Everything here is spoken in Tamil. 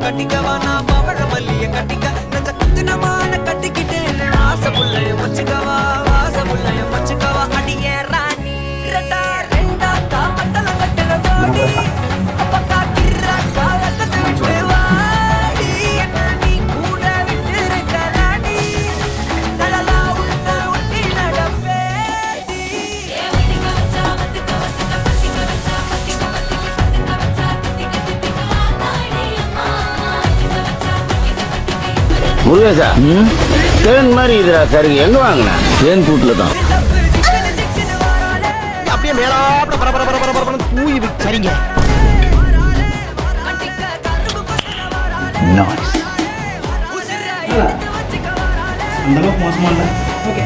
கட்டிக்கவா நான் பவழ மல்லிய கட்டிக்க நெஞ்ச குத்துனமான கட்டிக்கிட்டேன் ஆசை புள்ளைய வச்சுக்கவா ஆசை புள்ளைய வச்சுக்கவா அடியே ராணி ரெண்டா ரெண்டா தாமட்டல கட்டுற தோடி அப்ப காத்திரா காலத்தை விட்டு வாடி என்ன நீ கூட விட்டு இருக்கலாடி நலலா உன்ன ஒட்டி நடப்பேடி முருகேசா தேன் மாதிரி இதுடா சருகு எங்க வாங்கின தேன் கூட்டுல தான் அப்படியே மேலாப்ல பர பர பர பர பர தூய் சரிங்க அந்த அளவுக்கு மோசமா இல்லை ஓகே